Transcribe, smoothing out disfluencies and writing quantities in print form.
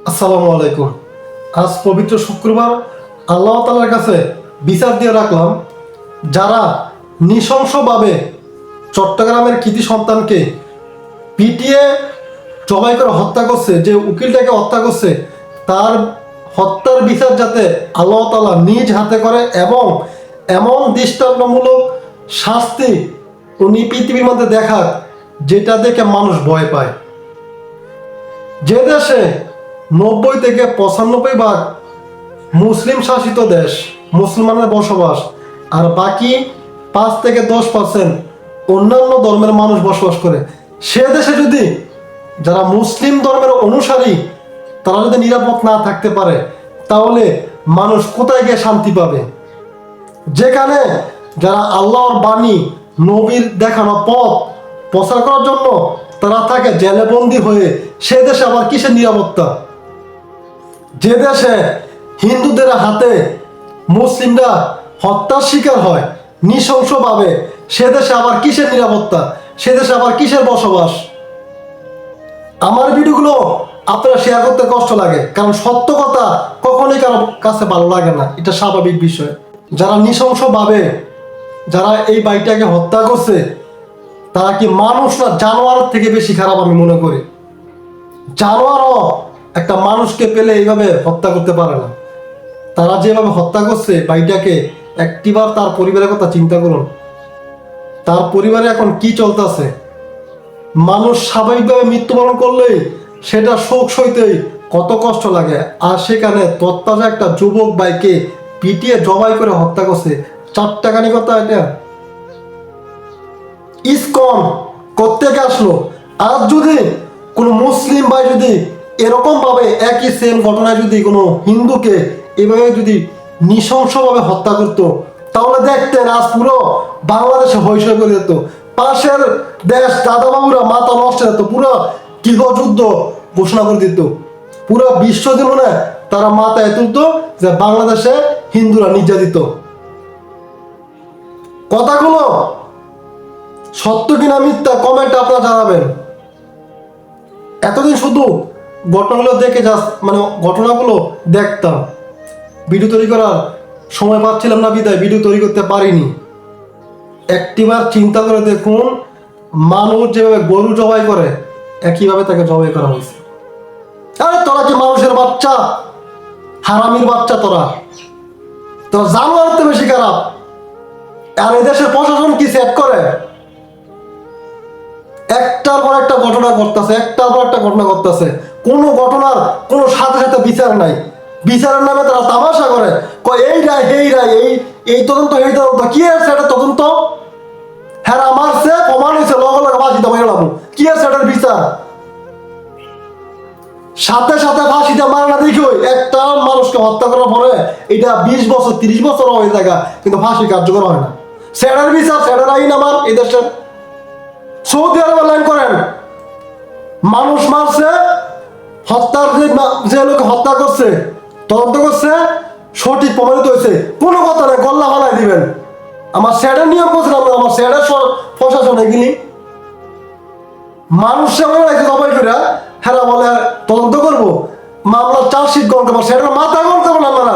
আসসালামু আলাইকুম। আজ পবিত্র শুক্রবার আল্লাহ তাআলার কাছে বিচার দিয়ে রাখলাম, যারা নৃশংসভাবে চট্টগ্রামের কৃতি সন্তানকে পিটিয়ে জবাই করে হত্যা করছে, যে উকিলটাকে হত্যা করছে, তার হত্যার বিচার যাতে আল্লাহ তাআলা নিজ হাতে করে এবং এমন দৃষ্টান্তমূলক শাস্তি উনি পৃথিবীর মধ্যে দেখাক, যেটা দেখে মানুষ ভয় পায়। যে দেশে 90 থেকে 95 ভাগ মুসলিম শাসিত দেশ, মুসলমানের বসবাস, আর বাকি 5 থেকে 10% অন্যান্য ধর্মের মানুষ বসবাস করে, সে দেশে যদি যারা মুসলিম ধর্মের অনুসারী তারা যদি নিরাপদ না থাকতে পারে, তাহলে মানুষ কোথায় গিয়ে শান্তি পাবে? যেখানে যারা আল্লাহর বাণী, নবীর দেখানো পথ প্রচার করার জন্য তারা থাকে জেলে বন্দী হয়ে, সে দেশে আবার কিসের নিরাপত্তা? যে দেশে হিন্দুদের হাতে মুসলিমরা হত্যার শিকার হয় নৃশংসভাবে, সে দেশে আবার কিসের নিরাপত্তা? সে দেশে আবার কিসের বসবাস? আমার ভিডিওগুলো আপনারা শেয়ার করতে কষ্ট লাগে, কারণ সত্য কথা কখনোই কারো কাছে ভালো লাগে না, এটা স্বাভাবিক বিষয়। যারা নৃশংসভাবে যারা এই বাইকটাকে হত্যা করছে, তারা কি মানুষ না জানোয়ার থেকে বেশি খারাপ? আমি মনে করি জানোয়ারও একটা মানুষকে পেলে এইভাবে হত্যা করতে পারে না। তারা যেভাবে হত্যা করছে বাইকটাকে, একটিবার তার পরিবারের কথা চিন্তা করুন। তার পরিবারে এখন কি চলতেছে? মানুষ স্বাভাবিকভাবে মৃত্যুবরণ করলেই সেটা শোক সইতেই কত কষ্ট লাগে, আর সেখানে তত্তাজা একটা যুবক ভাইকে পিটিয়ে জবাই করে হত্যা করছে। 4 টাকানি কথা এটা। ইসকন কোত্থেকে আসলো? আজ যদি কোনো মুসলিম ভাই যদি এরকম ভাবে একই সেম ঘটনায় যদি কোনো হিন্দুকে এভাবে যদি নৃশংসভাবে হত্যা করতো, তাহলে দেখতেন আজ পুরো বাংলাদেশে হইচই করে যেত। পাশের দেশ দাদাবাবুরা মাথা নষ্ট হতো, পুরো গৃহযুদ্ধ ঘোষণা করে দিত। পুরো বিশ্ব জীবনে তারা মাথায় তুলতো যে বাংলাদেশে হিন্দুরা নির্যাতিত। কথাগুলো সত্য কিনা মিথ্যা কমেন্টে আপনারা জানাবেন। এতদিন শুধু ঘটনাগুলো দেখে মানে ঘটনাগুলো দেখতাম, ভিডিও তৈরি করার সময় পাচ্ছিলাম না বিদায় ভিডিও তৈরি করতে পারিনি। একটিবার চিন্তা করে দেখুন, মানুষ যেভাবে গরু জবাই করে একইভাবে তাকে জবাই করা হয়েছে। আরে তোরা কি মানুষের বাচ্চা? হারামির বাচ্চা তোরা, তোরা জানোয়ার তো বেশি খারাপ। আর এদেশের প্রশাসন কি সেট করে? একটার পর একটা ঘটনা ঘটতেছে, একটার পর একটা ঘটনা ঘটতেছে, কোনো ঘটনার কোনো সাথে সাথে বিচার নাই। বিচারের নামে তারা তামাশা করে, এই রায় এই রায়, এই তদন্ত এই তদন্ত। কি আছে এটা তদন্ত? হ্যাঁ মারছে, প্রমাণ হয়েছে, লগে লগে ফাঁসিতে মেরে লাগবো। কি আছে এটার বিচার? সাথে সাথে ফাঁসিতে মারে না দেখি একটা মানুষকে হত্যা করার পরে এটা 20 বছর 30 বছর হয়ে যায়, কিন্তু ফাঁসি কার্যকর হয় না। সেটার বিচার, সেটার আইন আমার এই দেশের। সৌদি আরবে লাইন করেন, মানুষ মারছে, হত্যার যে লোক হত্যা করছে তদন্ত করছে, সঠিক প্রমাণিত হয়েছে, কোনো কথা নেই, গল্লা ফালাই দিবেন। আমার স্যাডের নিয়ম করছিলাম, আমার স্যাডের প্রশাসন এগুলি মানুষ সবাই করে হ্যাঁ বলে তদন্ত করবো, মামলার চার্জশিট গ্রহণ করবো, স্যাডের মাথা গ্রহণ করবো না আপনারা।